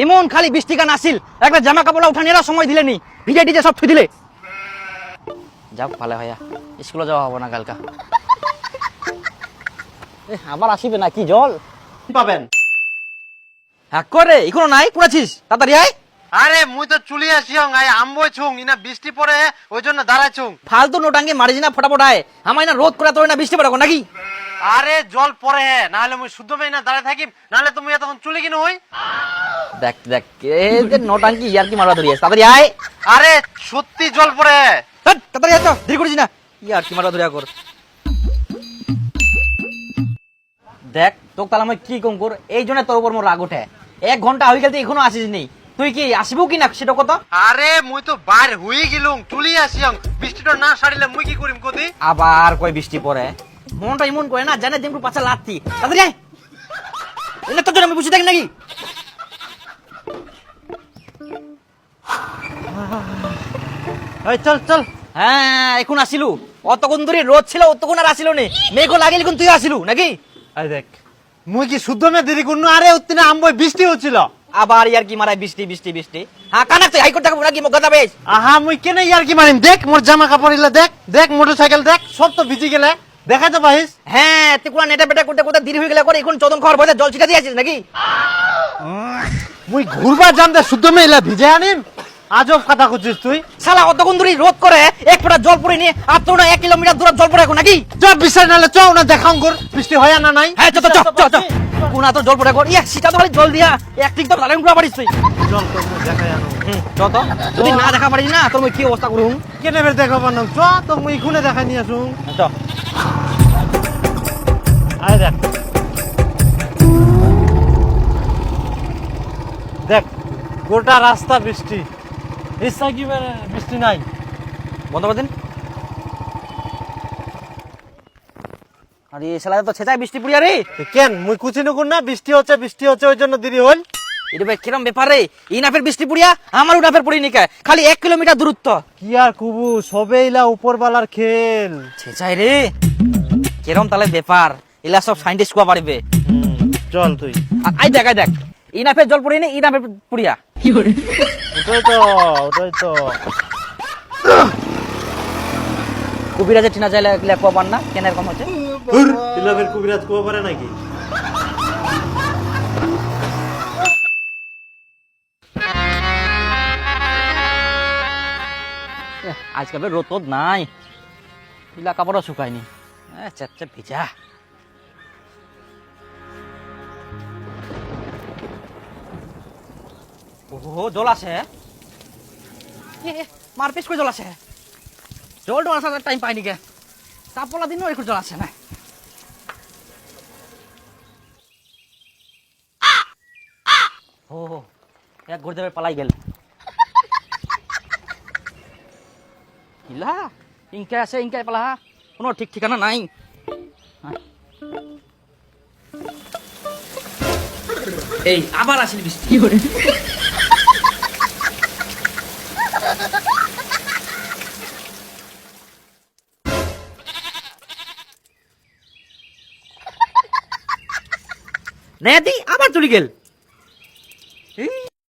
এমন খালি বৃষ্টি গান আসিল, একটা জামা কাপড় উঠা নেওয়ার সময় দিলে নি, ভিজে টিজে সব থুই দিলে। যাও ভালো ভাইয়া, স্কুলে যাওয়া হবো না কালকা। আবার আসিবে না কি জল পাবেন? হ্যাঁ করে এখনো নাই পুরাছিস, তাড়াতাড়ি আয়। আরে মুই তো চুলি আসিও আই আমবই ছুং ইনা বৃষ্টি পড়ে ওই জন্য দাঁড়াইছুং। ফালতু নোটাঙ্গে মারিস না ফটাফট আয়, আমার না রোদ করে তোর না বৃষ্টি পড়াবো নাকি? আরে জল পড়ে নাহলে মুই শুদ্ধ মেয়ে না দাঁড়ায় থাকিম, নাহলে তুমি তখন চুলি কিনো হই। দেখ দেখ এই যে নোটাঙ্কি ইয়ার কি মারবা ধরিস, তাড়াতাড়ি আয়। আরে সত্যি জল পড়ে। হাট, তাড়াতাড়ি আয় তো, দেরি করিস না। ইয়ার কি মারবা ধরিয়া কর। দেখ তোক তাহলে আমি কি কম কর, এই জন্য তোর উপর মোর রাগ ওঠে। 1 ঘন্টা হয়ে গেল এখনো আসিস নি, তুই কি আসিবো কি না সেটা কত? আরে মুই তো বাইর হই গেলুম, চুলি আসিও, বৃষ্টিটা না সারিলে মুই কি করিম কদি? আবার কই বৃষ্টি পড়ে, মনটা এমন করে না জানে দিন পাছা লাত্তি। তাড়াতাড়ি আয়, এলে তোর জন্য আমি বুঝি থাকি নাকি? এই চল চল। হ্যাঁ এখন আসিলু, অতক্ষণ ধরে রোদ ছিল, অতক্ষণ আর আসিল নি, মেঘও লাগিল তুই আসিলু নাকি? এই দেখ মুই কি শুদ্ধ মেয়ে দেরি করনু? আরে উত্তিনা আমবই বৃষ্টি হচ্ছিল। আবার ইয়ার কি মারায় বৃষ্টি বৃষ্টি বৃষ্টি। হ্যাঁ কানাক তুই হাইকোর্ট থাকবো নাকি মগ কথা বেশ। আহা মুই কেন ইয়ার কি মারিম? দেখ মোর জামা কাপড় ইলা দেখ, দেখ মোটরসাইকেল দেখ, সব তো ভিজি গেলে। দেখা তো পাইস। হ্যাঁ তুই কোলা নেটা বেটা করতে করতে দেরি হয়ে গেলে করে এখন চোদন খাওয়ার বসে জল ছিটা দিয়ে আছিস নাকি? মুই ঘুরবা জাম দে শুদ্ধ মেয়ে ইলা ভিজে আনিম। আজব কথা করছিস তুই। শালা অতক্ষণ ধরে রোদ করে এক ফোঁটা জল পড়ে নিয়ে আর তোর না 1 কিলোমিটার দূরে জল পড়ে এখন নাকি? চ বিশ্বাস নালে চ না দেখাও কর বৃষ্টি হয় না নাই। হ্যাঁ চ চ চ চ কোনা তো জল পড়ে এখন, ইয়া সিটা তো খালি জল দিয়া অ্যাক্টিং তো লাগান পুরা পারিস তুই। চল তো মুই দেখাই আনো। চ তো, যদি না দেখা পারিস না তোর কি অবস্থা করুম। কেনে বের দেখাবো না, চ তো মুই খুনে দেখাই নিয়ে আসুন। চ আয় দেখ দেখ গোটা রাস্তা বৃষ্টি, ইচ্ছা কি বৃষ্টি নাই। বন্ধ করে দিন। আরে শালা তো ছেঁচায় বৃষ্টি পুড়িয়া রে। কেন মুই কুচিনু কোন না বৃষ্টি হচ্ছে ওই জন্য দেরি হল। এটা ভাই কিরম ব্যাপার রে, এই নাফের বৃষ্টি পুড়িয়া আমার উনাফের পড়ি নিকা, খালি 1 কিলোমিটার দূরত্ব। কি আর কুবু সবে ইলা উপরবালার খেল। ছেঁচাই রে, কিরম তাহলে ব্যাপার, এলা সব সাইন্টিস্ট কোয়া পারিবে। চল তুই। আই দেখ আই দেখ, এই নাফের জল পড়ি নি, এই নাফের পুড়িয়া। ওটাই তো কবিরাজে টিনা চাইলে কোয়া পান না কেন এরকম হচ্ছে? ইলাভের কবিরাজ কোয়া পারে নাকি? আজকাল রোদ টোদ নাই, ইলা কাপড়ও শুকায়নি, চেপচেপ ভিজা। ও জল আছে, মারপিস করে জল আছে, জলটা আসার টাইম পাইনি কে, চাপলা দিনও একটু জল আছে না। ও এক ঘুরে যাবে পালাই গেল। ইলা ইনকে আছে ইনকাই পালা, কোনো ঠিক ঠিকানা নাই। এই আবার আসিল বৃষ্টি। কি করে নেদি আবার চলে গেল।